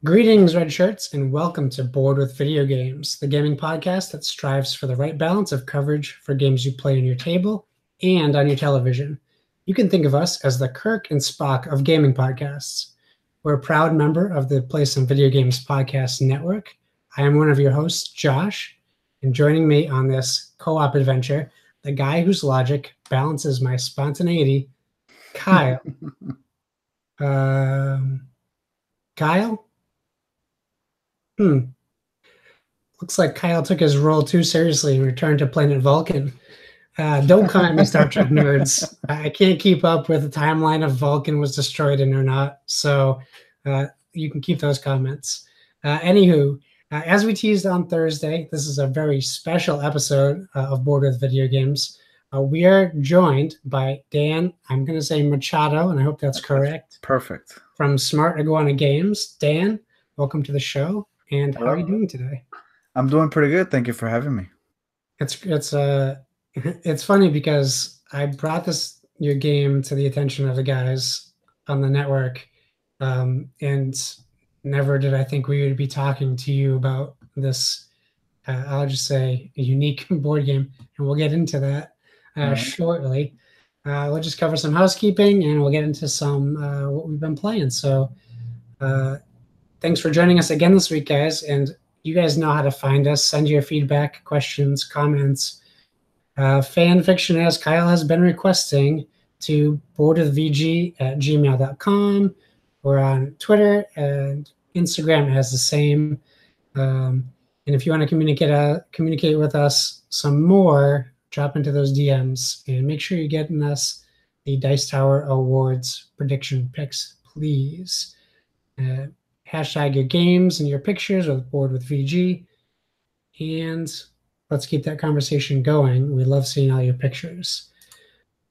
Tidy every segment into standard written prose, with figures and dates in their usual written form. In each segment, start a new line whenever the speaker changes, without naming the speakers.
Greetings, Red Shirts, and welcome to Board with Video Games, the gaming podcast that strives for the right balance of coverage for games you play on your table and on your television. You can think of us as the Kirk and Spock of gaming podcasts. We're a proud member of the Play Some Video Games Podcast Network. I am one of your hosts, Josh, and joining me on this co-op adventure, the guy whose logic balances my spontaneity, Kyle. Kyle? Looks like Kyle took his role too seriously and returned to planet Vulcan. Don't come at me, Star Trek nerds. I can't keep up with the timeline of Vulcan was destroyed and or not, so you can keep those comments. Anywho, as we teased on Thursday, this is a very special episode of Board with Video Games. We are joined by Dan, I'm going to say Machado, and I hope that's correct.
Perfect.
From Smart Iguana Games. Dan, welcome to the show. And how are you doing today?
I'm doing pretty good. Thank you for having me.
It's funny because I brought your game to the attention of the guys on the network, and never did I think we would be talking to you about this. I'll just say a unique board game, and we'll get into that shortly. We'll just cover some housekeeping, and we'll get into some what we've been playing. So. Thanks for joining us again this week, guys. And you guys know how to find us. Send your feedback, questions, comments. Fan fiction, as Kyle has been requesting, to boardwithvg@gmail.com. We're on Twitter and Instagram has the same. And if you want to communicate with us some more, drop into those DMs and make sure you're getting us the Dice Tower Awards prediction picks, please. Hashtag your games and your pictures with Board with VG, and let's keep that conversation going. We love seeing all your pictures.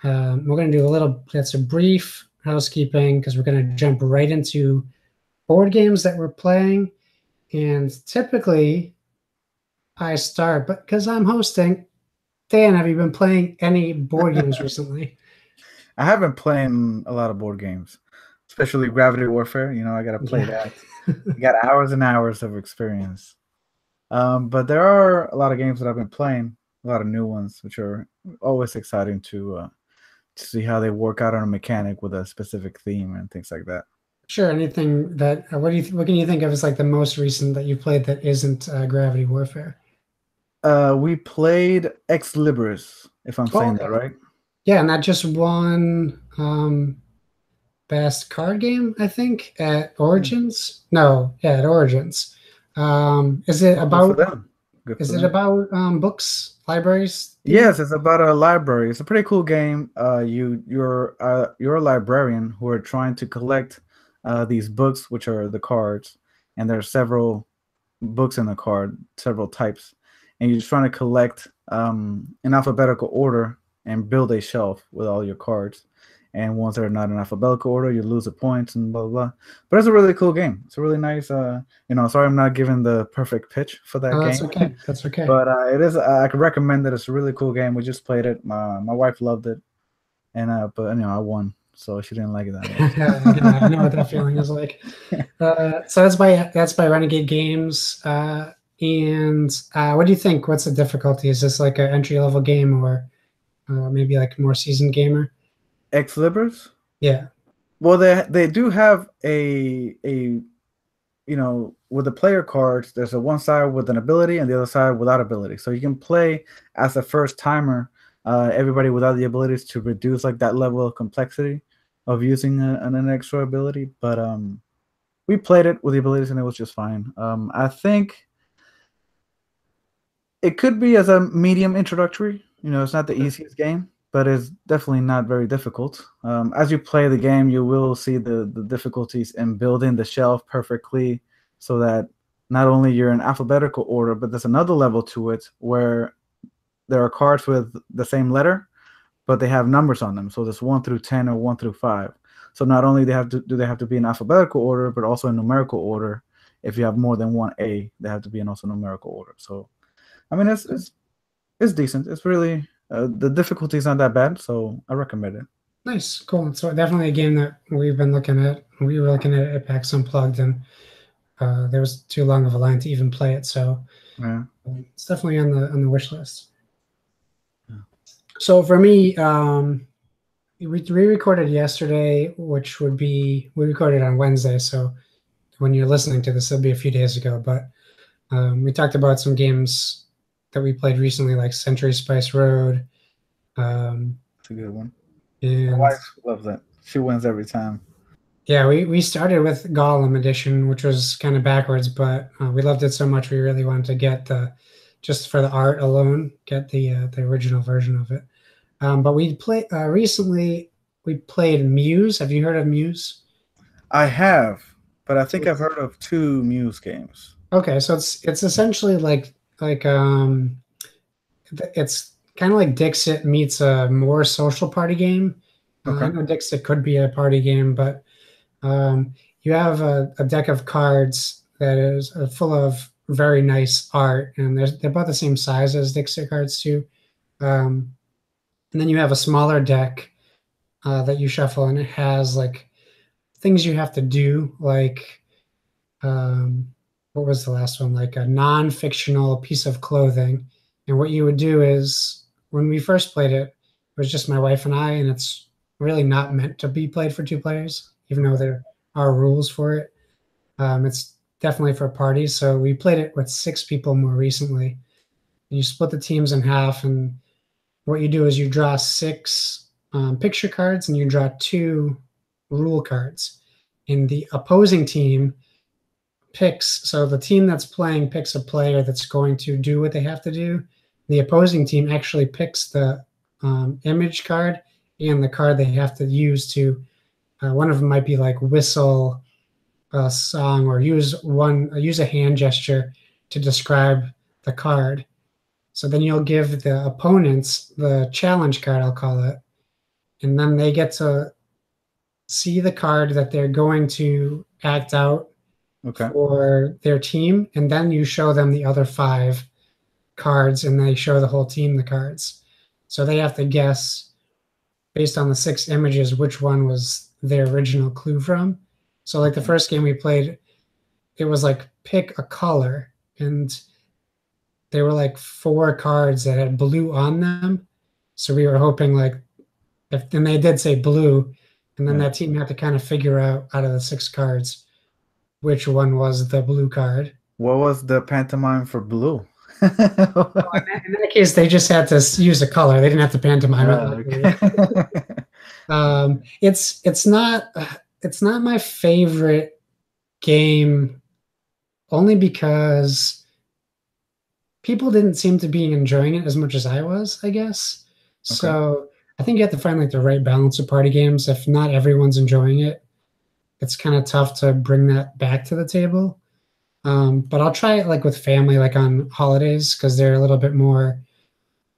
We're going to do that's a brief housekeeping because we're going to jump right into board games that we're playing. And typically I start, but because I'm hosting, Dan, have you been playing any board games recently?
I have been playing a lot of board games. Especially Gravity Warfare, I got to play that. I got hours and hours of experience. But there are a lot of games that I've been playing, a lot of new ones, which are always exciting to see how they work out on a mechanic with a specific theme and things like that.
Sure. Anything that what can you think of as like the most recent that you played that isn't Gravity Warfare?
We played Ex Libris, if I'm saying that right.
Yeah, and that just won. Best card game, I think, at Origins. At Origins. Is it about books, libraries?
Yes, it's about a library. It's a pretty cool game. You're a librarian who are trying to collect these books, which are the cards, and there are several books in the card, several types, and you're just trying to collect in alphabetical order and build a shelf with all your cards. And ones that are not in alphabetical order, you lose the points and blah, blah, blah. But it's a really cool game. It's a really nice, sorry I'm not giving the perfect pitch for that game.
That's okay. That's okay.
But it is, I can recommend it. It's a really cool game. We just played it. My wife loved it. And but I won. So she didn't like it that much.
I know what that feeling is like. So that's by Renegade Games. And what do you think? What's the difficulty? Is this like an entry-level game or maybe like a more seasoned gamer?
Ex Libris?
Yeah.
Well, they do have a with the player cards, there's a one side with an ability and the other side without ability. So you can play as a first timer, everybody without the abilities to reduce like that level of complexity of using an extra ability. But we played it with the abilities and it was just fine. I think it could be as a medium introductory. It's not the easiest game, but it's definitely not very difficult. As you play the game, you will see the difficulties in building the shelf perfectly so that not only you're in alphabetical order, but there's another level to it where there are cards with the same letter, but they have numbers on them. So there's 1 through 10 or 1 through 5. So not only do they have to be in alphabetical order, but also in numerical order. If you have more than one A, they have to be in also numerical order. So, I mean, it's decent. It's really... the difficulty is not that bad, so I recommend it.
Nice, cool. So definitely a game that we've been looking at. We were looking at it at PAX Unplugged, and there was too long of a line to even play it. So
Yeah.
it's definitely on the wish list. Yeah. So for me, we re-recorded yesterday, which would be we recorded on Wednesday. So when you're listening to this, it'll be a few days ago. But we talked about some games that we played recently, like Century Spice Road.
It's a good one.
And
my wife loves that. She wins every time.
Yeah, we started with Gollum edition, which was kind of backwards, but we loved it so much we really wanted to get just for the art alone, get the original version of it. But we recently we played Muse. Have you heard of Muse?
I have, but I think I've heard of 2 Muse games.
Okay, so it's essentially like it's kind of like Dixit meets a more social party game.
Okay.
I know Dixit could be a party game, but you have a deck of cards that is full of very nice art, and they're about the same size as Dixit cards too. And then you have a smaller deck that you shuffle, and it has like things you have to do, like what was the last one? Like a non-fictional piece of clothing. And what you would do is when we first played it, it was just my wife and I, and it's really not meant to be played for 2 players, even though there are rules for it. It's definitely for parties. So we played it with 6 people more recently. You split the teams in half, and what you do is you draw 6 picture cards, and you draw 2 rule cards. And the opposing team picks, so the team that's playing picks a player that's going to do what they have to do. The opposing team actually picks the image card and the card they have to use to. One of them might be like whistle a song or use a hand gesture to describe the card. So then you'll give the opponents the challenge card, I'll call it, and then they get to see the card that they're going to act out for their team, and then you show them the other 5 cards, and they show the whole team the cards. So they have to guess based on the 6 images which one was their original clue from. So like the first game we played, it was like pick a color, and there were like 4 cards that had blue on them. So we were hoping like and they did say blue, and then that team had to kind of figure out of the 6 cards which one was the blue card.
What was the pantomime for blue?
In that case, they just had to use a color. They didn't have to pantomime it. It's not my favorite game, only because people didn't seem to be enjoying it as much as I was, I guess. So I think you have to find like the right balance of party games. If not everyone's enjoying it, it's kind of tough to bring that back to the table. But I'll try it like with family, like on holidays, because they're a little bit more,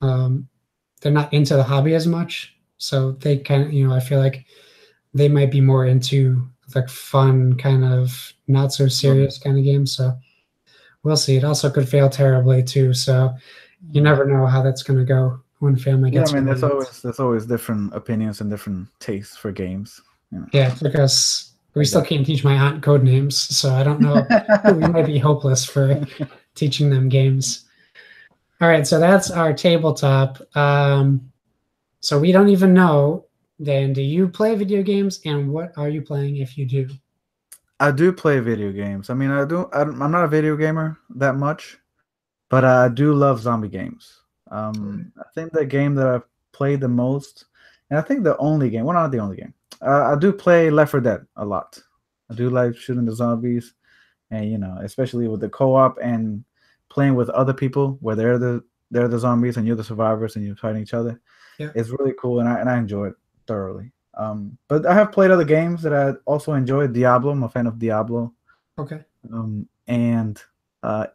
they're not into the hobby as much. So they kind of, I feel like they might be more into like fun, kind of not so serious kind of games. So we'll see. It also could fail terribly too. So you never know how that's going to go when family gets.
Yeah, I mean, there's always different opinions and different tastes for games.
Yeah, because we still can't teach my aunt code names, so I don't know. We might be hopeless for teaching them games. All right, so that's our tabletop. So we don't even know, Dan, do you play video games, and what are you playing if you do?
I do play video games. I mean, I'm not a video gamer that much, but I do love zombie games. I think the game that I've played the most, and I think the only game, well, not the only game, I do play Left 4 Dead a lot. I do like shooting the zombies, and especially with the co-op and playing with other people where they're the zombies and you're the survivors and you're fighting each other. Yeah. It's really cool, and I enjoy it thoroughly. But I have played other games that I also enjoy. Diablo, I'm a fan of Diablo.
Okay.
And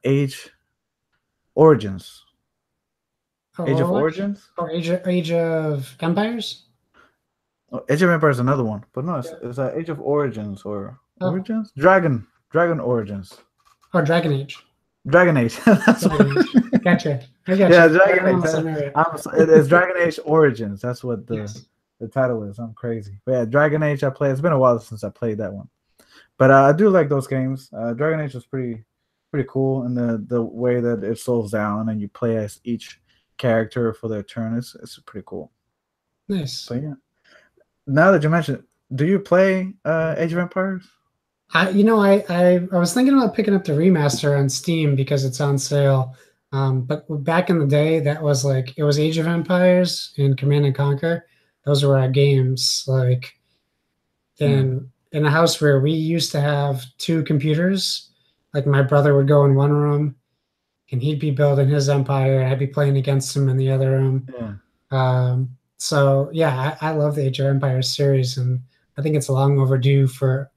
Age Origins. Age of Origins?
Or Age of Empires?
Age of Empires is another one, but no, it's Age of Origins or Origins? Dragon Origins.
Oh, Dragon Age.
Dragon Age.
Dragon Age. Gotcha. I gotcha.
Yeah, Dragon Age. It's Dragon Age Origins. That's what the title is. I'm crazy. But yeah, Dragon Age I played. It's been a while since I played that one. But I do like those games. Dragon Age was pretty cool, and the way that it slows down and you play as each character for their turn is pretty cool.
Nice.
But yeah, now that you mentioned it, do you play Age of Empires?
I was thinking about picking up the remaster on Steam because it's on sale. But back in the day, that was like it was Age of Empires and Command and Conquer. Those were our games. Like
Yeah,
in a house where we used to have two computers. Like my brother would go in one room and he'd be building his empire, and I'd be playing against him in the other room.
yeah.
So yeah, I love the Age of Empires series, and I think it's long overdue for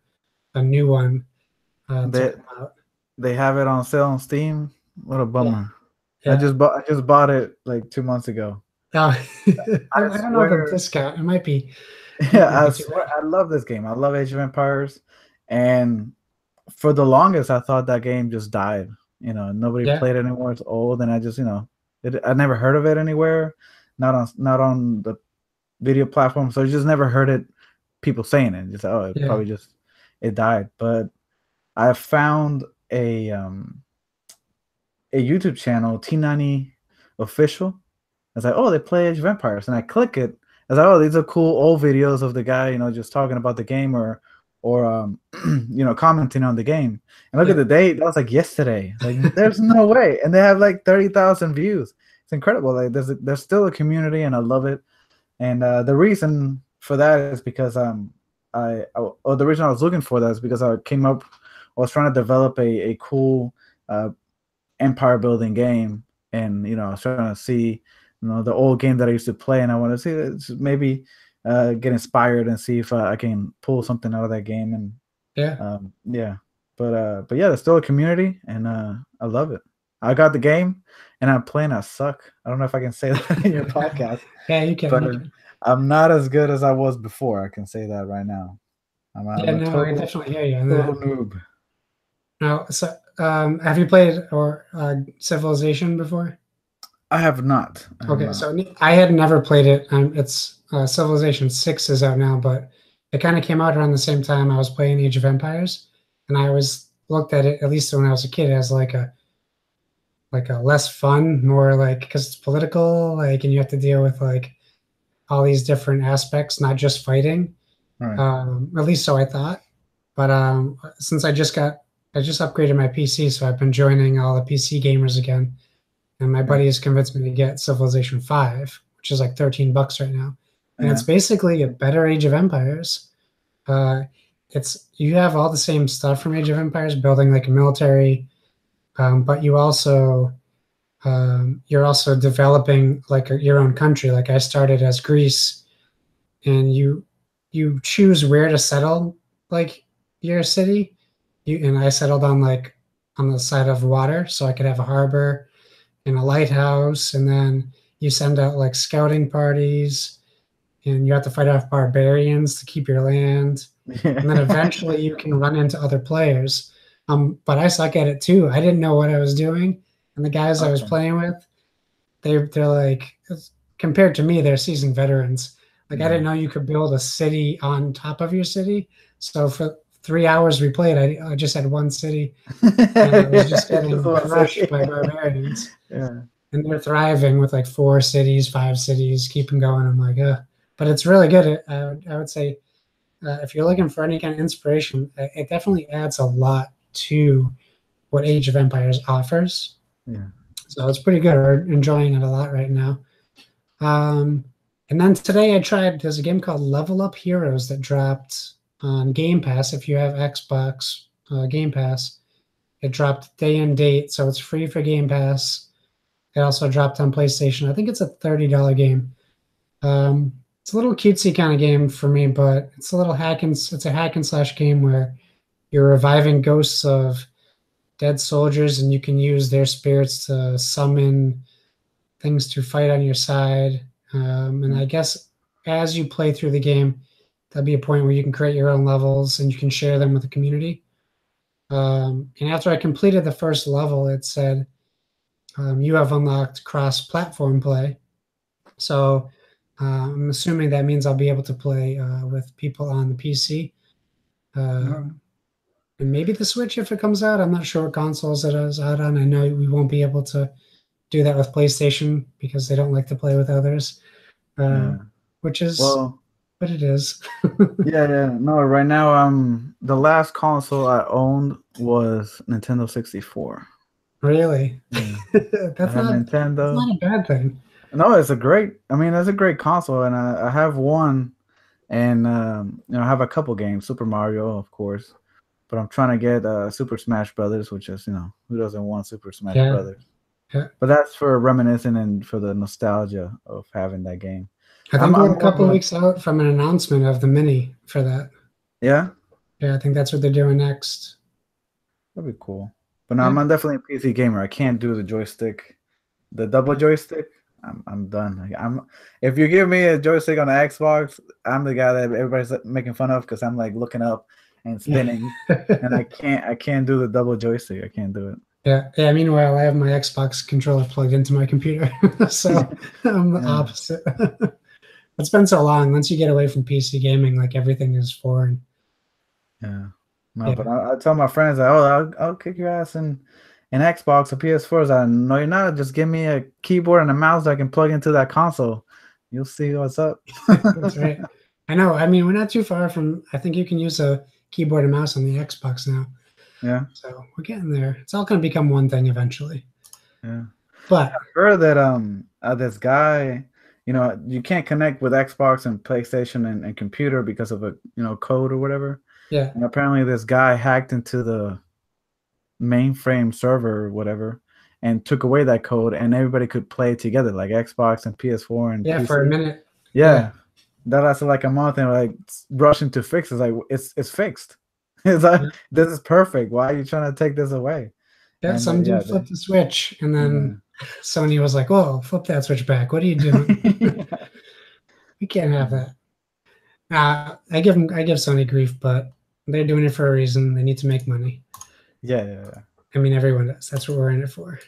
a new one to
They
come out.
they have it on sale on Steam. What a
Yeah,
bummer.
yeah.
I just bought it like 2 months ago.
Uh,
I
I don't know the
swear,
discount. It
yeah,
might
I
be too
swear,
high.
I love this game. I love Age of Empires, and for the longest, I thought that game just died. Nobody
Yeah,
played it anymore. It's old, and I just, I never heard of it anywhere. Not on the video platform, so I just never heard it. People saying it, just it
yeah,
probably just it died. But I found a YouTube channel, T90 Official. I was like, oh, they play Age of Empires, and I click it. I was like, oh, these are cool old videos of the guy, just talking about the game or commenting on the game. And look at
yeah,
the date; that was like yesterday. Like, there's no way, and they have like 30,000 views. It's incredible. Like, there's still a community, and I love it. And the reason for that is because or the reason I was looking for that is because I was trying to develop a cool uh, empire building game, and I was trying to see the old game that I used to play, and I want to see maybe get inspired and see if I can pull something out of that game. And
yeah,
yeah, but yeah, there's still a community, and I love it. I got the game, and I'm playing. I suck. I don't know if I can say that in your podcast,
yeah. You can,
but
you can.
I'm not as good as I was before. I can say that right now.
Yeah,
I'm a
no, I definitely hear you on
total
that.
noob.
Now, so have you played or Civilization before?
I have not. I have
Okay,
not.
so I had never played it. It's Civilization 6 is out now, but it kind of came out around the same time I was playing Age of Empires, and I always looked at it, at least when I was a kid, as like a less fun, more like because it's political, like, and you have to deal with like all these different aspects, not just fighting.
All right.
At least so I thought. But since I just upgraded my PC, so I've been joining all the PC gamers again. And my
Yeah.
buddy has convinced me to get Civilization 5, which is like $13 right now. And it's
Yeah.
basically a better Age of Empires. Uh, it's you have all the same stuff from Age of Empires, building like a military, but you're also developing like your own country. Like I started as Greece, and you choose where to settle like your city. And I settled on like on the side of water, so I could have a harbor and a lighthouse, and then you send out like scouting parties, and you have to fight off barbarians to keep your land, and then
Yeah.
eventually you can run into other players. But I suck at it too. I didn't know what I was doing, and the guys I was
Okay.
playing with, they're like compared to me, they're seasoned veterans. Like I
Yeah.
didn't know you could build a city on top of your city. So for 3 hours we played, I just had one city, and I was just
Just
getting
want to
crushed
say.
by barbarians.
Yeah.
And they're thriving with like 4 cities, 5 cities, keeping going. I'm like, but it's really good. I would say if you're looking for any kind of inspiration, it definitely adds a lot to what Age of Empires offers.
Yeah.
So it's pretty good. We're enjoying it a lot right now. Um, and then today I tried, there's a game called Level Up Heroes that dropped on Game Pass. If you have Xbox Game Pass, it dropped day and date. So it's free for Game Pass. It also dropped on PlayStation. I think it's a $30 game. It's a little cutesy kind of game for me, but it's a hack and slash game where you're reviving ghosts of dead soldiers, and you can use their spirits to summon things to fight on your side. And I guess as you play through the game, there'll be a point where you can create your own levels and you can share them with the community. And after I completed the first level, it said you have unlocked cross-platform play. So I'm assuming that means I'll be able to play with people on the PC.
All
Uh,
right.
And maybe the Switch if it comes out. I'm not sure what consoles it is out on. I know we won't be able to do that with PlayStation because they don't like to play with others,
Yeah.
which is
Well,
what it is.
yeah. No, right now, the last console I owned was Nintendo 64.
Really,
Yeah. I
that's
had Nintendo.
not a bad thing.
No, it's a great. I mean, it's a great console, and I have one, and I have a couple games, Super Mario, of course, but I'm trying to get Super Smash Brothers, which is who doesn't want Super Smash
Yeah,
Brothers?
yeah.
But that's for reminiscing and for the nostalgia of having that game.
I
I'm
think
I'm
we're a
more of
couple of
a
weeks out from an announcement of the Mini for that.
yeah,
Yeah, I think that's what they're doing next.
that'd be cool. But no,
Yeah,
I'm definitely a PC gamer. I can't do the joystick, the double joystick. I'm done. Like, if you give me a joystick on the Xbox, I'm the guy that everybody's making fun of because I'm like looking up and spinning, and
yeah.
I can't do the double joystick. I can't do
Yeah, yeah. Meanwhile, I have my Xbox controller plugged into my computer, so
it.
I'm the
Yeah,
opposite. It's been so long. Once you get away from PC gaming, like everything is foreign.
yeah. No, but
Yeah,
I tell my friends that, oh, I'll kick your ass in Xbox or PS4s. I know you're not. Just give me a keyboard and a mouse that I can plug into that console. You'll see what's up.
that's right. I know. I mean, we're not too far from. I think you can use a keyboard and mouse on the Xbox now,
Yeah,
so we're getting there. It's all going to become one thing eventually.
yeah.
But
Heard that this guy, you can't connect with Xbox and PlayStation and computer because of a code or whatever.
yeah,
And apparently this guy hacked into the mainframe server or whatever and took away that code and everybody could play together like Xbox and PS4 and
yeah, for a
PC.
minute. Yeah,
Yeah. That lasted like a month and like rushing to fix it. Like it's fixed. It's like
yeah.
this is perfect. Why are you trying to take this away?
Yeah,
And
some
yeah,
dude flipped the switch, and
yeah.
then Sony was like, "Whoa, flip that switch back! What are you doing? We can't have that." I give Sony grief, but they're doing it for a reason. They need to make money.
Yeah.
I mean, everyone does. That's what we're in it for.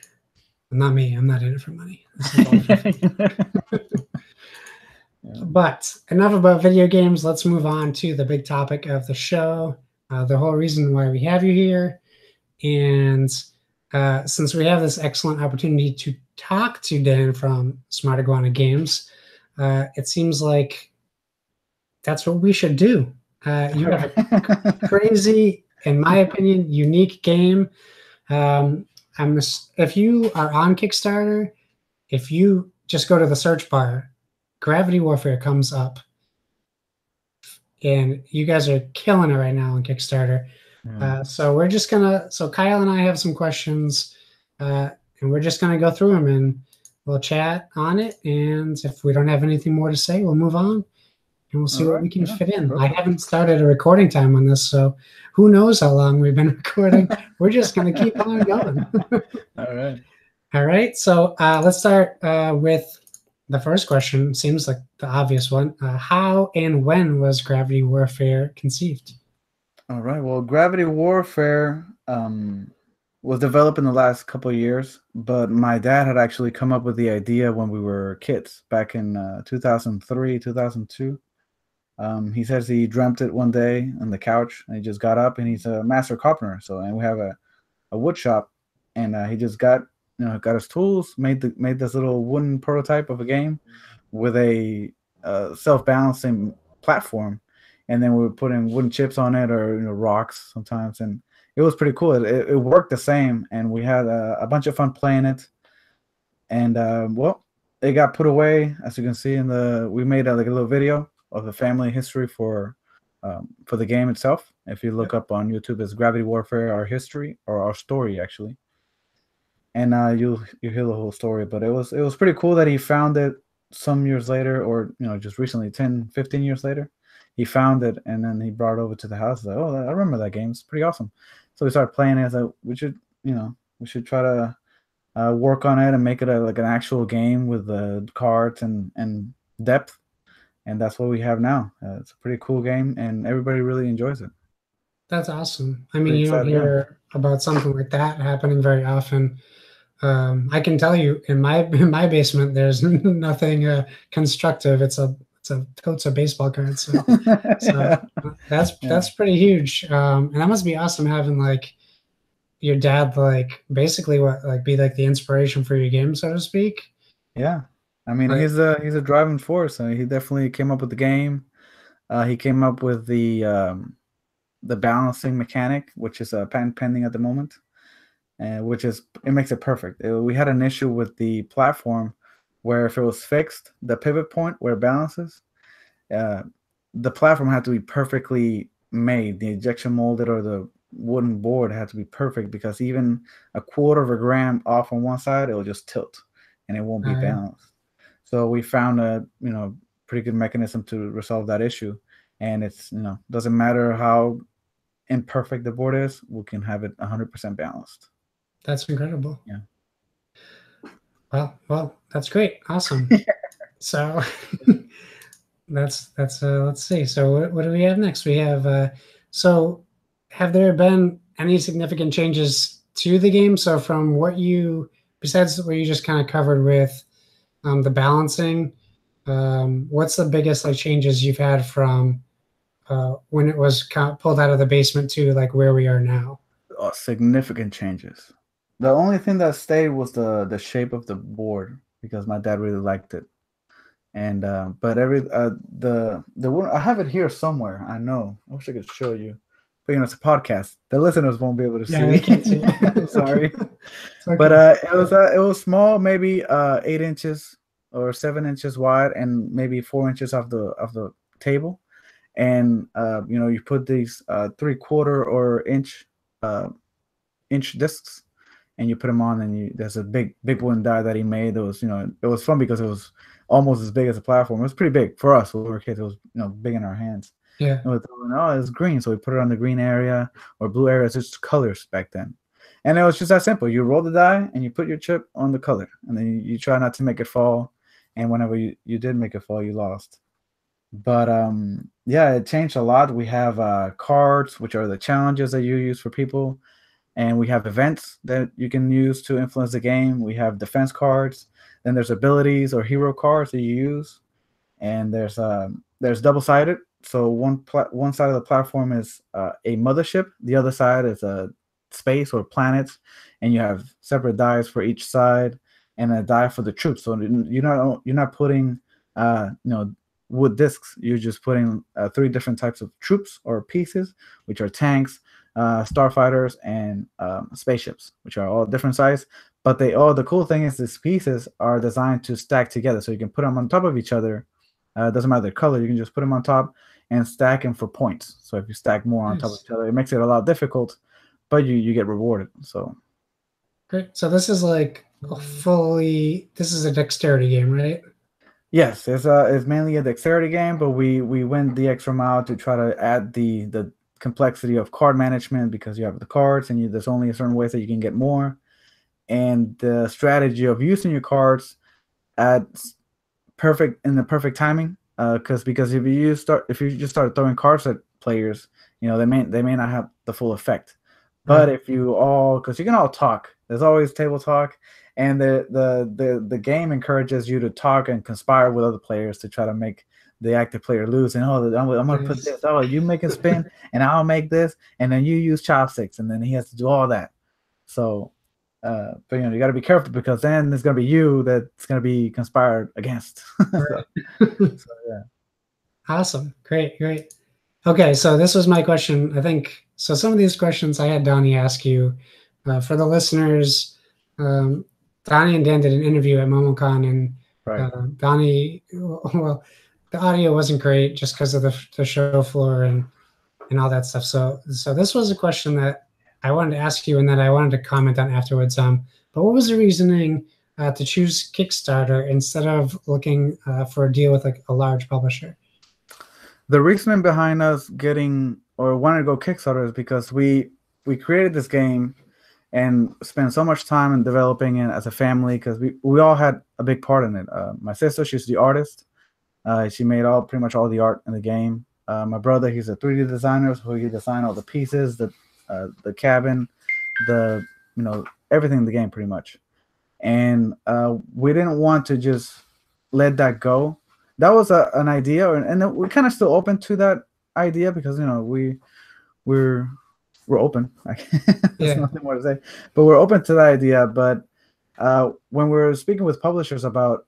Not me. I'm not in it for money. This is all for fun.
Yeah.
But enough about video games. Let's move on to the big topic of the show. The whole reason why we have you here, and since we have this excellent opportunity to talk to Dan from Smart Iguana Games, it seems like that's what we should do. You have a crazy, in my opinion, unique game. If you are on Kickstarter, if you just go to the search bar, Gravity Warfare comes up, and you guys are killing it right now on Kickstarter.
Yeah.
So we're just gonna. So Kyle and I have some questions, and we're just gonna go through them, and we'll chat on it. And if we don't have anything more to say, we'll move on, and we'll see
All
what
right.
we can
Yeah,
fit in. I
perfect.
haven't started a recording time on this, so who knows how long we've been recording. We're just gonna keep on going.
All right.
All right. So let's start with the first question. Seems like the obvious one. How and when was Gravity Warfare conceived?
All right. Well, Gravity Warfare was developed in the last couple of years, but my dad had actually come up with the idea when we were kids back in 2003, 2002. He says he dreamt it one day on the couch, and he just got up, and he's a master carpenter. And we have a wood shop, and he just got his tools, made this little wooden prototype of a game with a self-balancing platform, and then we were putting wooden chips on it or rocks sometimes, and it was pretty cool. It worked the same, and we had a bunch of fun playing it. And well, it got put away, as you can see we made like a little video of the family history for the game itself. If you look up on YouTube, it's Gravity Warfare: Our History, or Our Story actually, and you hear the whole story. But it was pretty cool that he found it some years later, or just recently, 10, 15 years later. He found it, and then he brought it over to the house. Like, oh, I remember that game. It's pretty awesome. So we started playing it. I was like, we should try to work on it and make it like an actual game with cards and depth. And that's what we have now. It's a pretty cool game, and everybody really enjoys it.
That's awesome. I mean,
Pretty
you don't
excited, yeah.
hear about something like that happening very often. I can tell you, in my basement, there's nothing constructive. It's a totes a baseball card. So that's pretty huge. And that must be awesome having like your dad like basically what like be like the inspiration for your game, so to speak.
Yeah, I mean
Like,
he's a driving force. He definitely came up with the game. He came up with the balancing mechanic, which is patent pending at the moment, and which is it makes it perfect. We had an issue with the platform where if it was fixed, the pivot point where it balances, uh, the platform had to be perfectly made. The injection molded or the wooden board had to be perfect because even a quarter of a gram off on one side, it will just tilt and it won't be balanced. So we found a pretty good mechanism to resolve that issue, and it's doesn't matter how imperfect the board is, we can have it 100% balanced.
that's incredible.
Yeah.
Well, that's great. Awesome. So that's let's see. So what do we have next? We have so have there been any significant changes to the game? So from what you besides what you just kind of covered with the balancing, what's the biggest like changes you've had from when it was pulled out of the basement to like where we are now?
Significant changes. The only thing that stayed was the shape of the board because my dad really liked it. And but the one I have it here somewhere. I know. I wish I could show you. But it's a podcast. The listeners won't be able to see.
Yeah, they can't see.
Sorry.
Okay.
But it was small, maybe 8 inches or 7 inches wide, and maybe 4 inches off the table. And you put these 3/4 or inch discs, and you put them on, and there's a big wooden die that he made. It was it was fun because it was almost as big as a platform. It was pretty big for us when we were kids. It was big in our hands.
Yeah.
And we thought, oh, it's green, so we put it on the green area or blue area. It's just colors back then, and it was just that simple. You roll the die and you put your chip on the color, and then you try not to make it fall. And whenever you did make it fall, you lost. But yeah, it changed a lot. We have cards, which are the challenges that you use for people, and we have events that you can use to influence the game. We have defense cards. Then there's abilities or hero cards that you use, and there's double sided. So one side of the platform is a mothership, the other side is a space or planets, and you have separate dies for each side and a die for the troops. So you're not putting wood discs. You're just putting 3 different types of troops or pieces, which are tanks, starfighters, and spaceships, which are all different size. But the cool thing is these pieces are designed to stack together, so you can put them on top of each other. It doesn't matter the color. You can just put them on top and stack them for points. So if you stack more on top of each other, it makes it a lot difficult, but you get rewarded. So
great. So this is like this is a dexterity game, right?
yes, it's mainly a dexterity game, but we went the extra mile to try to add the complexity of card management because you have the cards and there's only a certain ways that you can get more, and the strategy of using your cards at the perfect timing. Because if you just start throwing cards at players, they may not have the full effect. But if you because you can all talk, there's always table talk, and the game encourages you to talk and conspire with other players to try to make the active player lose. And I'm gonna put this. Oh, you make a spin, and I'll make this, and then you use chopsticks, and then he has to do all that. So, but you got to be careful because then there's gonna be you that's gonna be conspired against. So yeah.
Awesome. Great. Okay, so this was my question. I think so. Some of these questions I had Donnie ask you. For the listeners, Donnie and Dan did an interview at MomoCon, and
Right.
Donnie, well, the audio wasn't great just because of the show floor and all that stuff. So this was a question that I wanted to ask you, and that I wanted to comment on afterwards. But what was the reasoning to choose Kickstarter instead of looking for a deal with like a large publisher?
The reasoning behind us getting or wanting to go Kickstarter is because we created this game and spent so much time in developing it as a family because we all had a big part in it. My sister, she's the artist. She made pretty much all the art in the game. My brother, he's a 3D designer, so he designed all the pieces, the cabin, everything in the game pretty much. And we didn't want to just let that go that was an idea, and we're kind of still open to that idea because we're we're open. There's
Yeah.
nothing more to say, but we're open to the idea. But when we're speaking with publishers about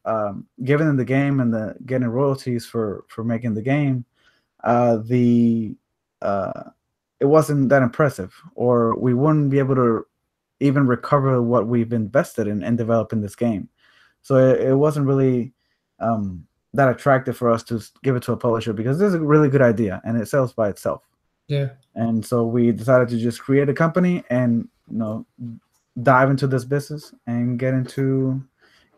giving them the game and getting royalties for making the game, the it wasn't that impressive, or we wouldn't be able to even recover what we've invested in developing this game. So it wasn't really that attractive for us to give it to a publisher because this is a really good idea and it sells by itself.
Yeah.
And so we decided to just create a company and dive into this business and get into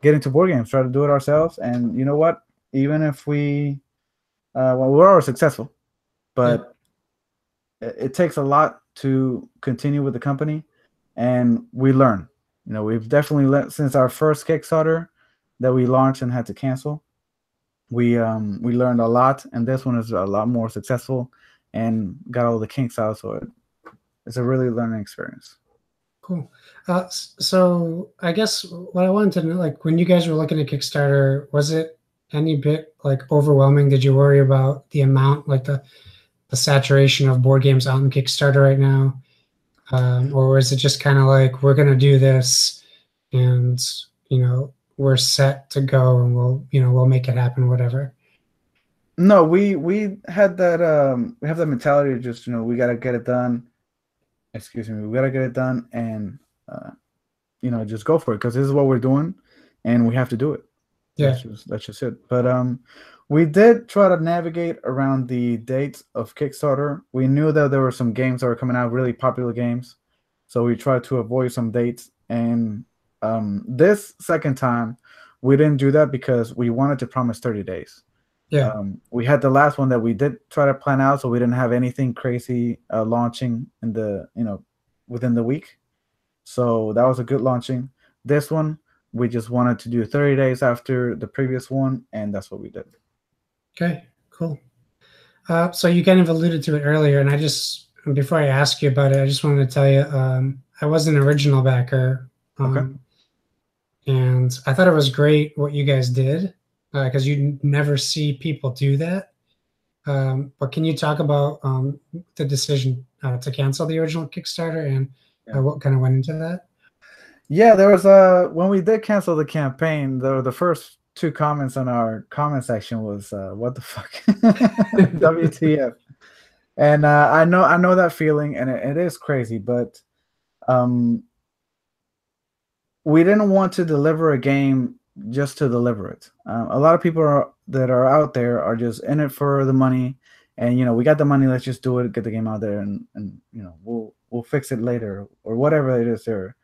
board games, try to do it ourselves. And you know what? Even if we well, we're already successful, but it takes a lot to continue with the company, and we learn. We've definitely learned since our first Kickstarter that we launched and had to cancel. We learned a lot, and this one is a lot more successful and got all the kinks out. So it's a really learning experience.
Cool. So I guess what I wanted to know, like when you guys were looking at Kickstarter, was it any bit like overwhelming? Did you worry about the amount, like the saturation of board games on Kickstarter right now? Or is it just kind of like, we're going to do this and, we're set to go and we'll make it happen, whatever?
No, we had that we have that mentality of just, we got to get it done. Excuse me, we got to get it done and just go for it because this is what we're doing and we have to do it.
Yeah.
That's just it. But we did try to navigate around the dates of Kickstarter. We knew that there were some games that were coming out, really popular games. So we tried to avoid some dates. And this second time, we didn't do that because we wanted to promise 30 days.
Yeah.
We had the last one that we did try to plan out, so we didn't have anything crazy launching in the, within the week. So that was a good launching. This one, we just wanted to do 30 days after the previous one, and that's what we did.
Okay, cool. So you kind of alluded to it earlier, and before I ask you about it, I just wanted to tell you, I was an original backer.
Okay.
And I thought it was great what you guys did, because you never see people do that. But can you talk about the decision to cancel the original Kickstarter and what kind of went into that?
Yeah, there was when we did cancel the campaign, the first two comments on our comment section was what the fuck, WTF. And I know that feeling, and it is crazy, but we didn't want to deliver a game just to deliver it. A lot of people that are out there are just in it for the money, and we got the money, let's just do it, get the game out there, and we'll fix it later or whatever it is their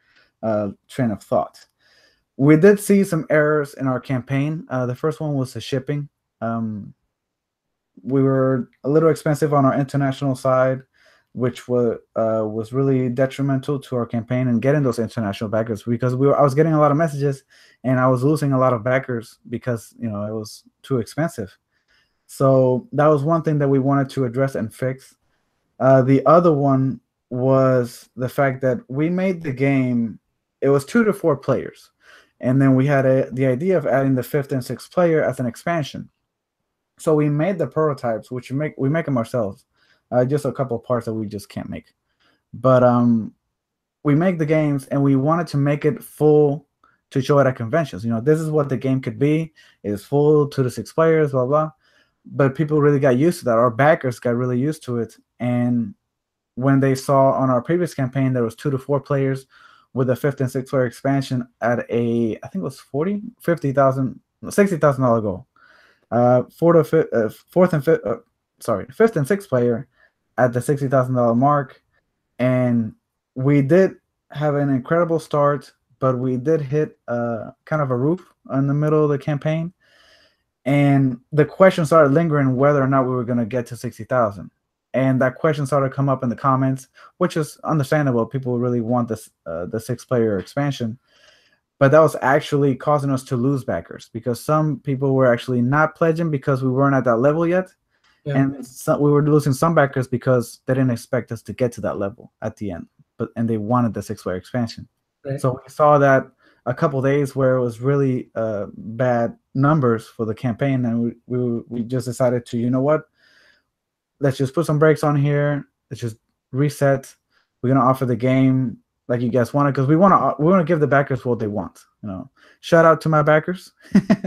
train of thought. We did see some errors in our campaign. The first one was the shipping. We were a little expensive on our international side, which was really detrimental to our campaign and getting those international backers, because I was getting a lot of messages and I was losing a lot of backers because it was too expensive. So that was one thing that we wanted to address and fix. The other one was the fact that we made the game, it was 2 to 4 players, and then we had the idea of adding the 5th and 6th player as an expansion. So we made the prototypes, which we make them ourselves. Just a couple of parts that we just can't make. But we make the games, and we wanted to make it full to show it at conventions. This is what the game could be. It's full 2 to 6 players, blah, blah. But people really got used to that. Our backers got really used to it. And when they saw on our previous campaign, there was 2 to 4 players with a 5th and 6th player expansion at I think it was $50,000, $60,000 goal. 5th and 6th player at the $60,000 mark, and we did have an incredible start, but we did hit kind of a roof in the middle of the campaign, and the question started lingering whether or not we were going to get to 60,000. And that question started to come up in the comments, which is understandable. People really want this the 6th player expansion. But that was actually causing us to lose backers because some people were actually not pledging because we weren't at that level yet. Yeah. And we were losing some backers because they didn't expect us to get to that level at the end, and they wanted the 6th player expansion. Right. So we saw that a couple days where it was really bad numbers for the campaign, and we just decided to, you know what, let's just put some brakes on here. Let's just reset. We're gonna offer the game like you guys wanted, because we want to give the backers what they want. You know, shout out to my backers.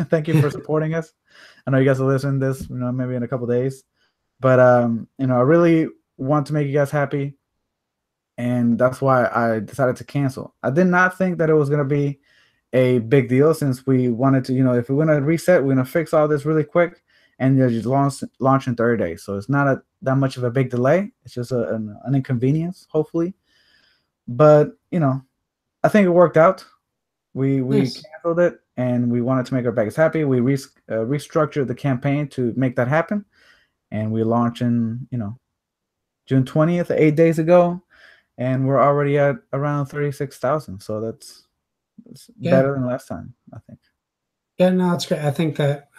Thank you for supporting us. I know you guys will listen to this, you know, maybe in a couple days, but you know, I really want to make you guys happy, and that's why I decided to cancel. I did not think that it was gonna be a big deal, since we wanted to, you know, if we're gonna reset, we're gonna fix all this really quick, and just launch in 30 days. So it's not that much of a big delay. It's just an inconvenience, hopefully. But you know, I think it worked out. We
Nice.
canceled it, and we wanted to make our backers happy. We restructured the campaign to make that happen, and we launched in, you know, June 20th, 8 days ago, and we're already at around 36,000. So that's
Yeah.
better than last time, I think.
Yeah, no, it's great. I think that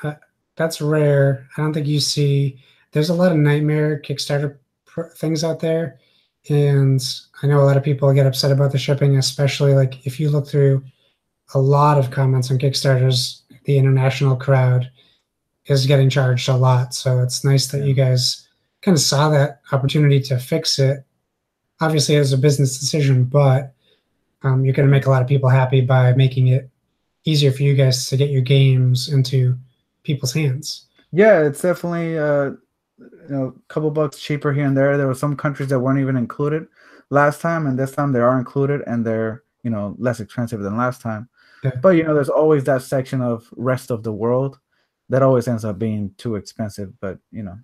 that's rare. I don't think you see. There's a lot of nightmare Kickstarter things out there, and I know a lot of people get upset about the shipping, especially like if you look through a lot of comments on Kickstarters, the international crowd is getting charged a lot. So it's nice that you guys kind of saw that opportunity to fix it. Obviously, it was a business decision, but you're going to make a lot of people happy by making it easier for you guys to get your games into people's hands.
Yeah, it's definitely you know, a couple bucks cheaper here and there. There were some countries that weren't even included last time, and this time they are included, and they're, you know, less expensive than last time.
Yeah.
But you know, there's always that section of rest of the world that always ends up being too expensive. But you know,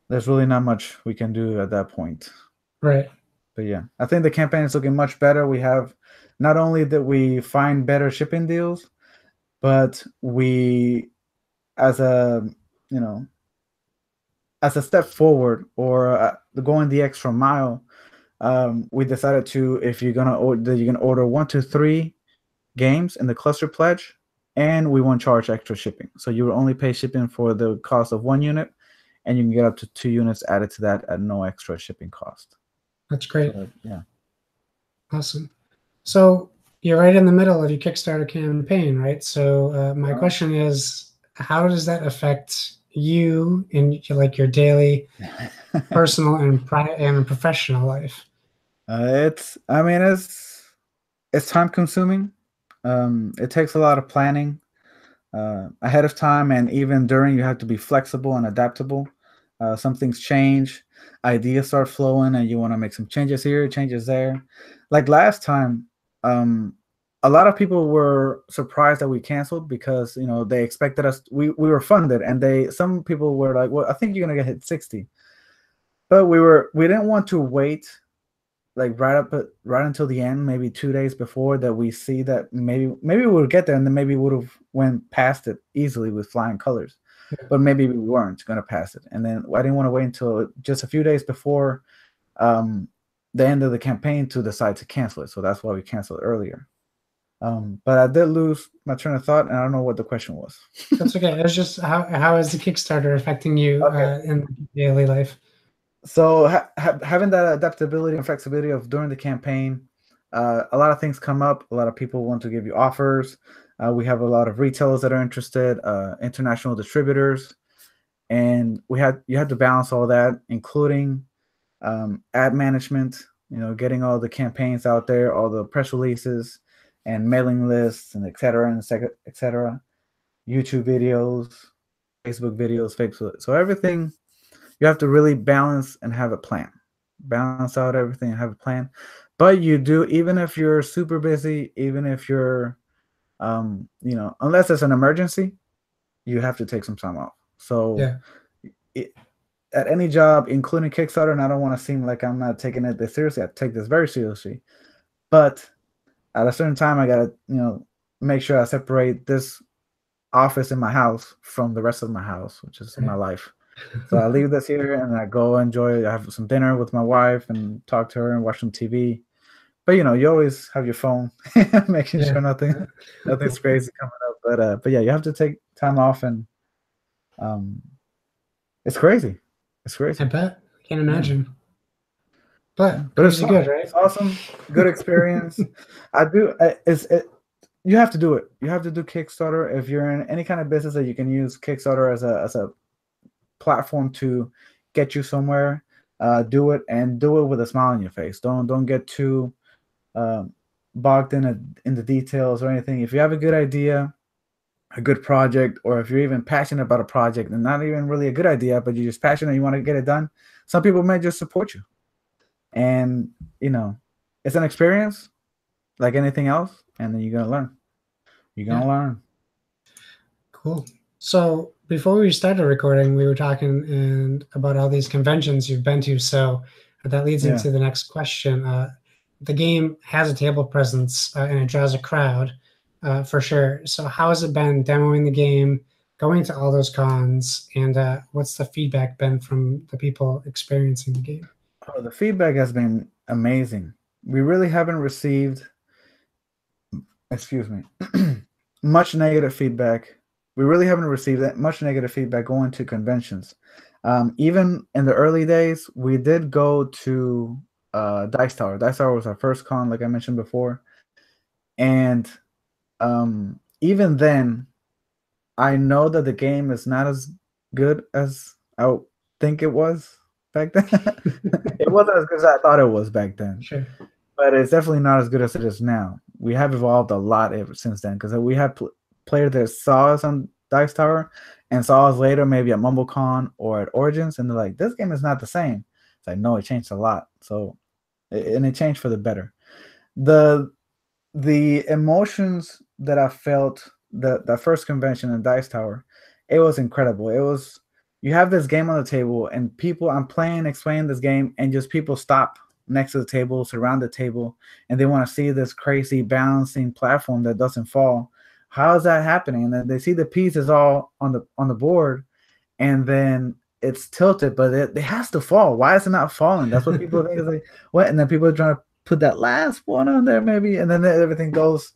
there's really not much we can do at that point.
Right.
But yeah, I think the campaign is looking much better. We have not only that we find better shipping deals, but we, as a, you know, as a step forward, or going the extra mile, we decided to, if you're gonna order, you can order 1 to 3 games in the cluster pledge, and we won't charge extra shipping. So you will only pay shipping for the cost of 1 unit, and you can get up to 2 units added to that at no extra shipping cost.
That's great.
So, yeah.
Awesome. So you're right in the middle of your Kickstarter campaign, right? So my question is, how does that affect you in like your daily, personal, and professional life?
I mean, it's time consuming. It takes a lot of planning ahead of time, and even during, you have to be flexible and adaptable. Some things change, ideas start flowing, and you want to make some changes here, changes there. Like last time, a lot of people were surprised that we canceled, because you know, they expected us. We were funded, and some people were like, "Well, I think you're gonna get hit 60," but we didn't want to wait like right until the end, maybe 2 days before, that we see that maybe we'll get there, and then maybe we would have went past it easily with flying colors, but maybe we weren't going to pass it. And then I didn't want to wait until just a few days before the end of the campaign to decide to cancel it. So that's why we canceled earlier. But I did lose my train of thought, and I don't know what the question was.
That's okay. It's just how is the Kickstarter affecting you in daily life?
So having that adaptability and flexibility of during the campaign, a lot of things come up. A lot of people want to give you offers. We have a lot of retailers that are interested, international distributors, and you had to balance all that, including ad management. You know, getting all the campaigns out there, all the press releases, and mailing lists, and et cetera, et cetera. YouTube videos, Facebook videos, Facebook. So everything. You have to really balance and have a plan. Balance out everything and have a plan. But you do, even if you're super busy, even if you're, you know, unless it's an emergency, you have to take some time off. So at any job, including Kickstarter, and I don't want to seem like I'm not taking it this seriously. I take this very seriously. But at a certain time, I got to, you know, make sure I separate this office in my house from the rest of my house, which is my life. So I leave this here, and I go enjoy. I have some dinner with my wife and talk to her and watch some TV. But you know, you always have your phone, making sure nothing's crazy coming up. But yeah, you have to take time off, and it's crazy. It's crazy.
I bet. I can't imagine. Yeah. But
it's
good, right?
It's awesome. Good experience. You have to do it. You have to do Kickstarter if you're in any kind of business that you can use Kickstarter as a platform to get you somewhere. Do it, and do it with a smile on your face. Don't get too um, bogged in the details or anything. If you have a good idea, a good project, or if you're even passionate about a project and not even really a good idea, but you're just passionate, you want to get it done, some people may just support you. And it's an experience like anything else, and then you're gonna learn. You're
Yeah.
gonna learn.
Cool. So before we started recording, we were talking and about all these conventions you've been to. So that leads
Yeah.
into the next question. The game has a table presence and it draws a crowd for sure. So how has it been demoing the game, going to all those cons, and what's the feedback been from the people experiencing the game?
Oh, the feedback has been amazing. We really haven't received, excuse me, much negative feedback. We really haven't received that much negative feedback going to conventions. Even in the early days, we did go to Dice Tower. Dice Tower was our first con, like I mentioned before, and even then, I know that the game is not as good as I think it was back then. It wasn't as good as I thought it was back then.
Sure.
But it's definitely not as good as it is now. We have evolved a lot ever since then, because we have players that saw us on Dice Tower and saw us later, maybe at MumbleCon or at Origins, and they're like, "This game is not the same." It's like, no, it changed a lot. So, and it changed for the better. The the emotions that I felt the first convention in Dice Tower, it was incredible. It was, you have this game on the table and people, I'm playing, explaining this game, and just people stop next to the table, surround the table, and they want to see this crazy balancing platform that doesn't fall. How is that happening? And then they see the pieces all on the board, and then it's tilted, but it has to fall. Why is it not falling? That's what people think. Is like, what? And then people are trying to put that last one on there, maybe, and then everything goes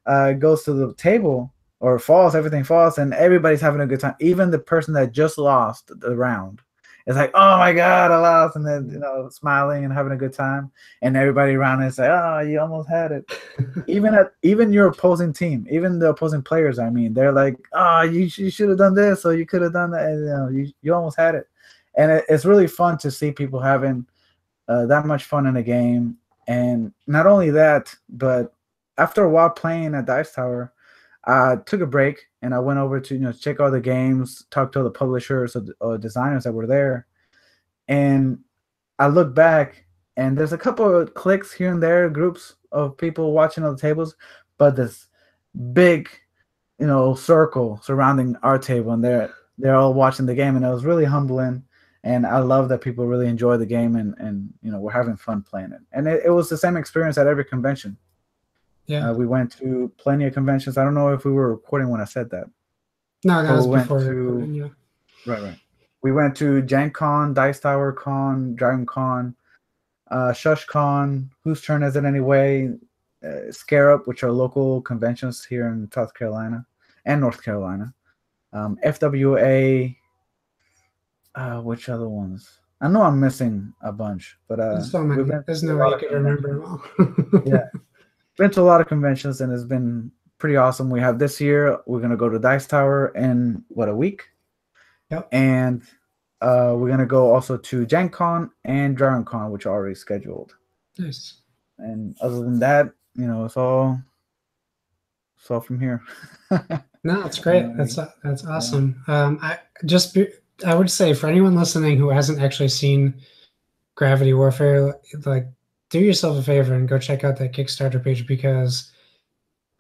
to the table or falls. Everything falls, and everybody's having a good time. Even the person that just lost the round is like, "Oh my god, I lost!" And then smiling and having a good time, and everybody around is like, "Oh, you almost had it." even your opposing team, even the opposing players, I mean, they're like, "Oh, you should have done this, or you could have done that," and you almost had it. And it's really fun to see people having that much fun in a game. And not only that, but after a while playing at Dice Tower, I took a break and I went over to check out the games, talk to the publishers or designers that were there, and I look back and there's a couple of clicks here and there, groups of people watching on the tables, but this big, circle surrounding our table, and they're all watching the game, and it was really humbling. And I love that people really enjoy the game, and we're having fun playing it. And it was the same experience at every convention.
Yeah.
We went to plenty of conventions. I don't know if we were recording when I said that.
No, that was
we
before recording, yeah.
Right. We went to Gen Con, Dice Tower Con, Dragon Con, Shush Con, Whose Turn Is It Anyway, Scare Up, which are local conventions here in South Carolina and North Carolina. FWA, which other ones? I know I'm missing a bunch, but
There's so many. There's no way you could remember them all.
Yeah, been to a lot of conventions, and it's been pretty awesome. We have this year, we're gonna go to Dice Tower in a week.
Yep.
And we're gonna go also to Gen Con and Dragon Con, which are already scheduled.
Nice.
And other than that, it's all from here.
No, it's great. That's awesome. I would say for anyone listening who hasn't actually seen Gravity Warfare, like, do yourself a favor and go check out that Kickstarter page, because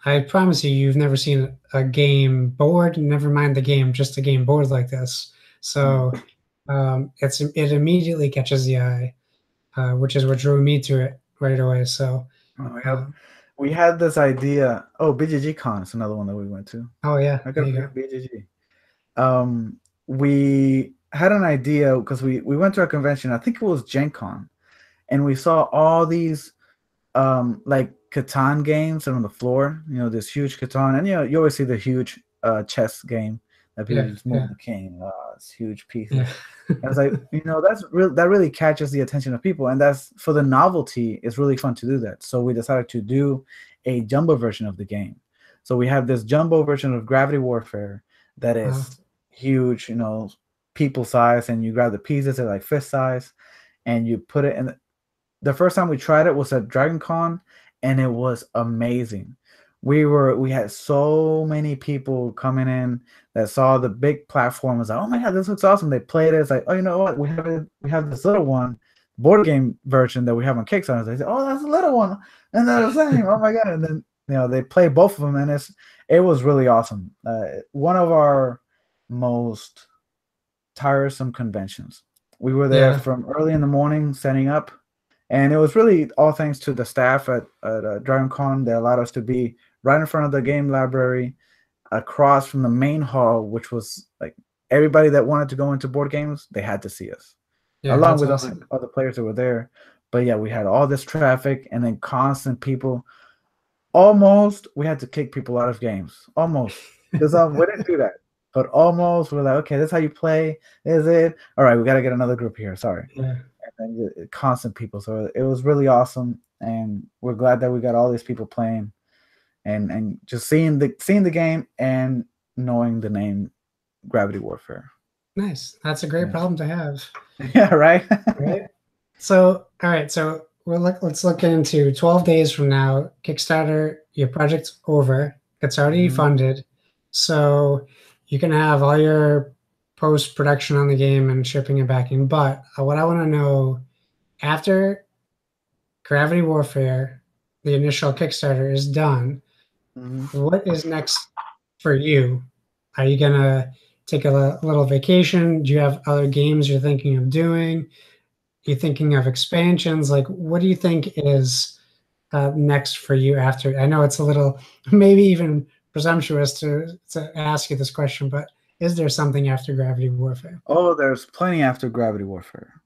I promise you've never seen a game board, never mind the game, just a game board like this. So it immediately catches the eye, which is what drew me to it right away. So
we had this idea. Oh, BGG Con is another one that we went to.
Oh yeah,
I got BGG. We had an idea because we went to a convention. I think it was Gen Con, and we saw all these like Catan games on the floor. This huge Catan, and you always see the huge chess game that people just move the king. It's huge pieces. Yeah. I was like, that really catches the attention of people, and that's for the novelty. It's really fun to do that. So we decided to do a jumbo version of the game. So we have this jumbo version of Gravity Warfare that is huge, you know, people size, and you grab the pieces, they're like fist size, and you put it in. The first time we tried it was at Dragon Con, and it was amazing. We had so many people coming in that saw the big platform, was like, oh my god, this looks awesome. They played it. It's like, oh, you know what? We have this little one, board game version that we have on Kickstarter. They said, oh, that's a little one. And they're the same. Oh my god. And then, you know, they play both of them, and it was really awesome. One of our most tiresome conventions. We were there from early in the morning setting up, and it was really all thanks to the staff at Dragon Con. They allowed us to be right in front of the game library, across from the main hall, which was like everybody that wanted to go into board games, they had to see us, along with other players that were there. But yeah, we had all this traffic and then constant people. Almost, we had to kick people out of games. Almost, because we didn't do that, but almost. We're like, okay, this is how you play. Is it? All right, we got to get another group here. Sorry.
Yeah.
And then constant people. So it was really awesome, and we're glad that we got all these people playing, and just seeing the game and knowing the name Gravity Warfare.
Nice. That's a great problem to have.
Yeah, right.
Right. So, all right. So let's look into 12 days from now. Kickstarter, your project's over. It's already funded. So you can have all your post-production on the game and shipping and backing. But what I want to know, after Gravity Warfare, the initial Kickstarter is done, what is next for you? Are you going to take a little vacation? Do you have other games you're thinking of doing? You're thinking of expansions? Like, what do you think is next for you after? I know it's a little, maybe even presumptuous to ask you this question, but is there something after Gravity Warfare?
Oh, there's plenty after Gravity Warfare.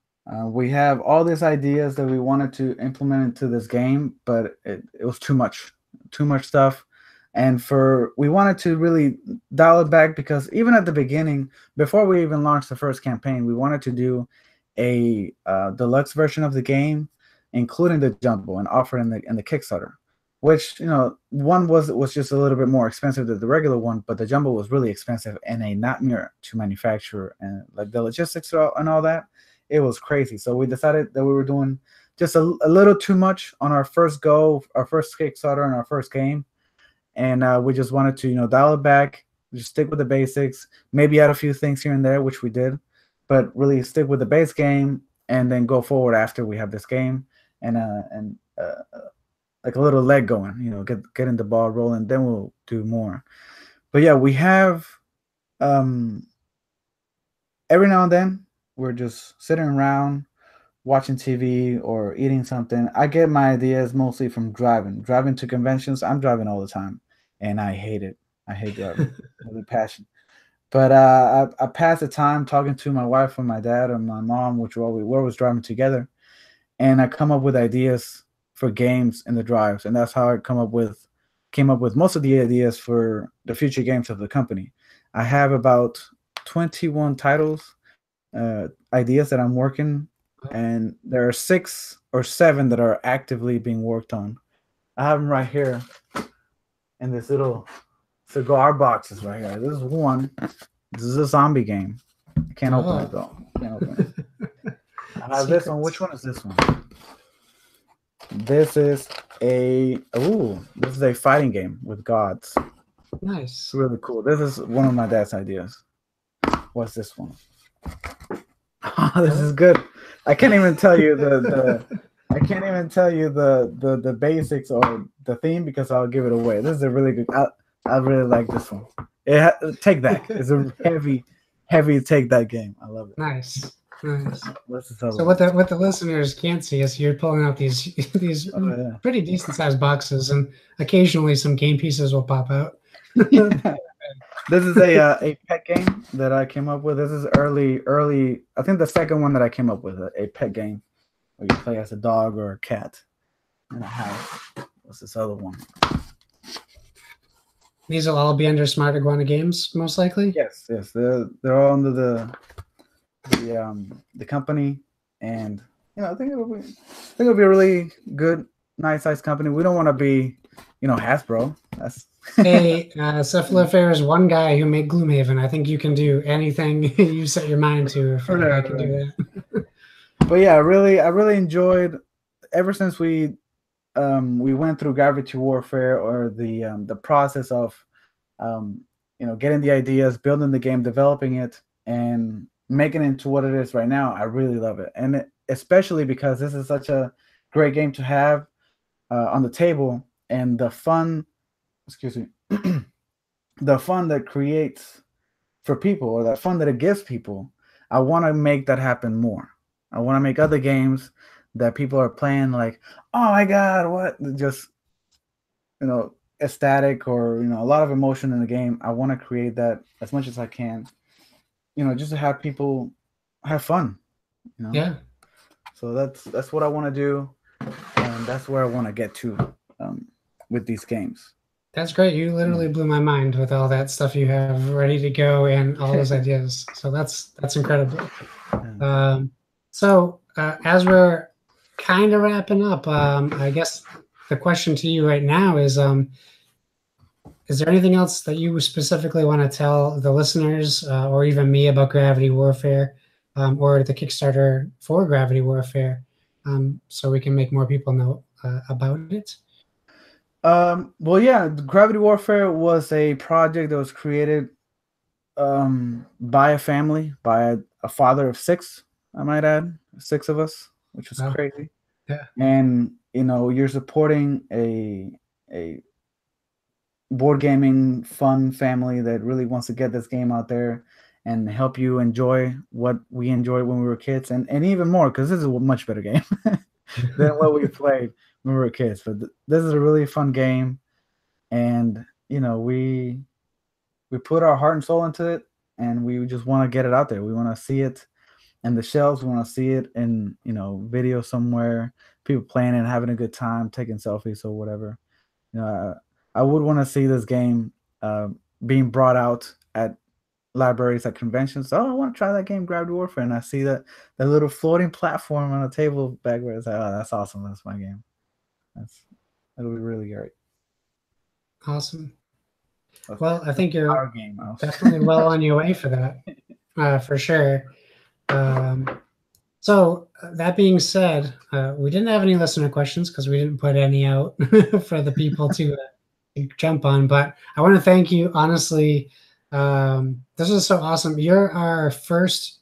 We have all these ideas that we wanted to implement into this game, but it was too much stuff. And we wanted to really dial it back, because even at the beginning, before we even launched the first campaign, we wanted to do a deluxe version of the game, including the jumbo, and offer in the Kickstarter. Which, you know, one was just a little bit more expensive than the regular one, but the jumbo was really expensive and a nightmare to manufacture, and like the logistics and all that, it was crazy. So we decided that we were doing just a little too much on our first go, our first Kickstarter, and our first game, and we just wanted to, you know, dial it back, just stick with the basics, maybe add a few things here and there, which we did, but really stick with the base game, and then go forward after we have this game, and like a little leg going, you know, getting the ball rolling, then we'll do more. But yeah, we have every now and then we're just sitting around watching TV or eating something. I get my ideas mostly from driving to conventions. I'm driving all the time, and I hate it. I hate driving with passion. But I pass the time talking to my wife and my dad and my mom, which we're always driving together, and I come up with ideas for games in the drives, and that's how I came up with most of the ideas for the future games of the company. I have about 21 titles, ideas that I'm working, and there are 6 or 7 that are actively being worked on. I have them right here in this little cigar boxes right here. This is one. This is a zombie game. I can't open it though. Can't open it. I have this one. Which one is this one? This is a fighting game with gods.
Nice.
It's really cool. This is one of my dad's ideas. What's this one? Oh, this is good. I can't even tell you the basics or the theme, because I'll give it away. This is a really good. I really like this one. Take that. It's a heavy take that game. I love it.
Nice. Nice.
So
what the listeners can't see is you're pulling out these pretty decent sized boxes, and occasionally some game pieces will pop out.
This is a pet game that I came up with. This is early. I think the second one that I came up with, a pet game where you play as a dog or a cat in a house. What's this other one?
These will all be under Smart Iguana Games, most likely.
Yes. They're all under the company, and you know, I think it'll be a really good, nice sized company. We don't want to be Hasbro. That's
Hey, Cephalofair is one guy who made Gloomhaven. I think you can do anything you set your mind to if I can do that.
But yeah, I really enjoyed ever since we went through Gravity Warfare, or the process of um, getting the ideas, building the game, developing it, and making it into what it is right now. I really love it, and especially because this is such a great game to have on the table, and the fun, excuse me, the fun that creates for people, or that fun that it gives people. I want to make that happen more. I want to make other games that people are playing like, oh my god, what? Just ecstatic, or a lot of emotion in the game. I want to create that as much as I can. Just to have people have fun.
Yeah,
So that's what I want to do, and that's where I want to get to with these games.
that's great. You literally blew my mind with all that stuff you have ready to go and all those ideas. So that's incredible. So as we're kind of wrapping up, I guess the question to you right now is there anything else that you specifically want to tell the listeners or even me about Gravity Warfare or the Kickstarter for Gravity Warfare so we can make more people know about it?
Well, yeah, Gravity Warfare was a project that was created by a family, by a father of six, I might add, six of us, which was crazy.
Yeah.
And you're supporting a board gaming fun family that really wants to get this game out there and help you enjoy what we enjoyed when we were kids, and even more, because this is a much better game than what we played when we were kids. But this is a really fun game, and we put our heart and soul into it, and we just want to get it out there. We want to see it in the shelves. We want to see it in video somewhere, people playing it, having a good time, taking selfies or whatever. I would want to see this game being brought out at libraries, at conventions. Oh, I want to try that game, Gravity Warfare, and I see that little floating platform on a table back where it's like, oh, that's awesome. That's my game. It'll be really great.
Awesome. Well, I think you're
our game,
definitely well on your way for that, for sure. So that being said, we didn't have any listener questions because we didn't put any out for the people to jump on. But I want to thank you, honestly. This is so awesome. You're our first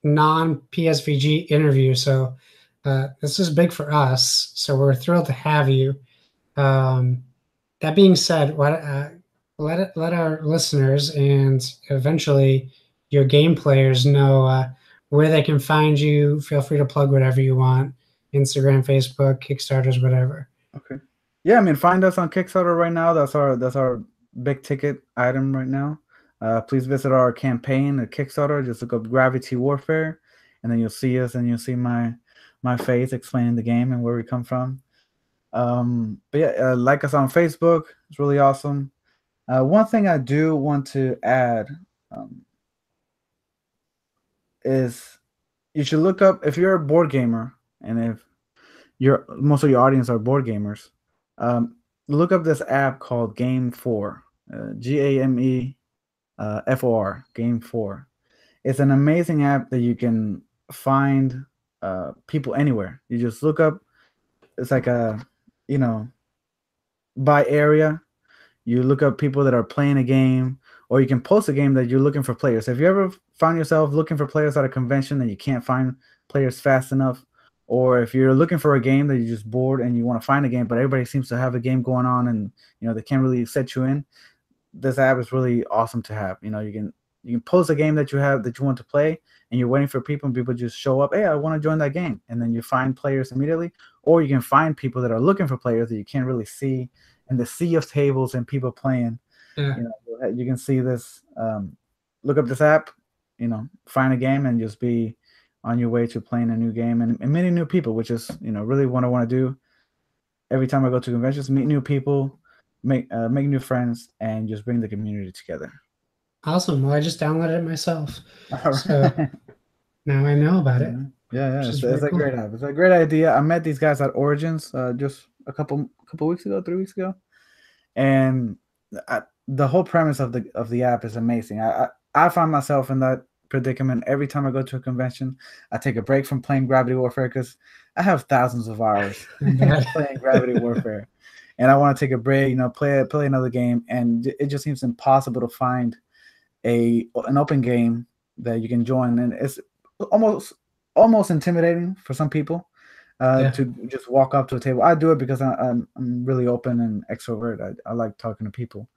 non-PSVG interview, so this is big for us. So we're thrilled to have you. That being said, let our listeners and eventually your game players know where they can find you. Feel free to plug whatever you want: Instagram, Facebook, Kickstarters, whatever.
Okay. Yeah, I mean, find us on Kickstarter right now. That's our big ticket item right now. Please visit our campaign at Kickstarter. Just look up Gravity Warfare, and then you'll see us, and you'll see my face explaining the game and where we come from. But yeah, like us on Facebook. It's really awesome. One thing I do want to add is you should look up, if you're a board gamer, and if most of your audience are board gamers, look up this app called Game 4, GAME FOR, Game 4. It's an amazing app that you can find people anywhere. You just look up, it's like by area. You look up people that are playing a game, or you can post a game that you're looking for players. If you ever found yourself looking for players at a convention and you can't find players fast enough, or if you're looking for a game that you're just bored and you want to find a game, but everybody seems to have a game going on and they can't really set you in, this app is really awesome to have. You can post a game that you want to play, and you're waiting for people, and people just show up. Hey, I want to join that game, and then you find players immediately. Or you can find people that are looking for players that you can't really see in the sea of tables and people playing.
Yeah.
You can see this. Look up this app. Find a game and just be on your way to playing a new game and meeting new people, which is really what I want to do. Every time I go to conventions, meet new people, make new friends, and just bring the community together.
Awesome. Well, I just downloaded it myself, so now I know about it.
Yeah. It's a great app. It's a great idea. I met these guys at Origins just a couple weeks ago, 3 weeks ago, And the whole premise of the app is amazing. I find myself in that predicament every time I go to a convention. I take a break from playing Gravity Warfare because I have thousands of hours playing Gravity Warfare, and I want to take a break, you know, play another game, and it just seems impossible to find an open game that you can join, and it's almost intimidating for some people to just walk up to a table. I do it because I'm really open and extrovert. I like talking to people,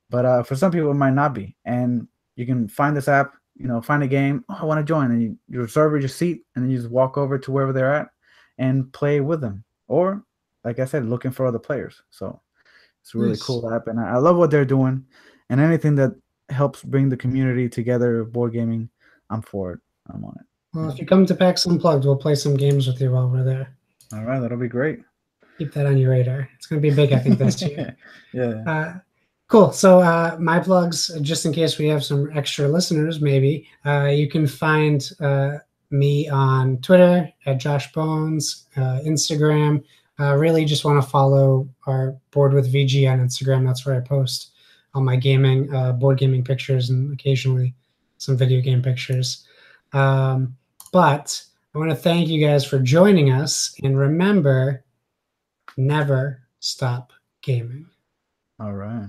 but for some people it might not be. And you can find this app, you know, find a game. Oh, I want to join, and you reserve your seat, and then you just walk over to wherever they're at and play with them. Or, like I said, looking for other players. So it's a really cool app, and I love what they're doing. And anything that helps bring the community together of board gaming, I'm for it. I'm on it.
Well, if you come to PAX Unplugged, we'll play some games with you while we're there.
All right, that'll be great.
Keep that on your radar. It's going to be big, I think, this year.
Yeah.
Cool. So my plugs, just in case we have some extra listeners, maybe, you can find me on Twitter at Josh Bones, Instagram. Really just want to follow our Board with VG on Instagram. That's where I post all my gaming, board gaming pictures, and occasionally some video game pictures. But I want to thank you guys for joining us, and remember, never stop gaming.
All right.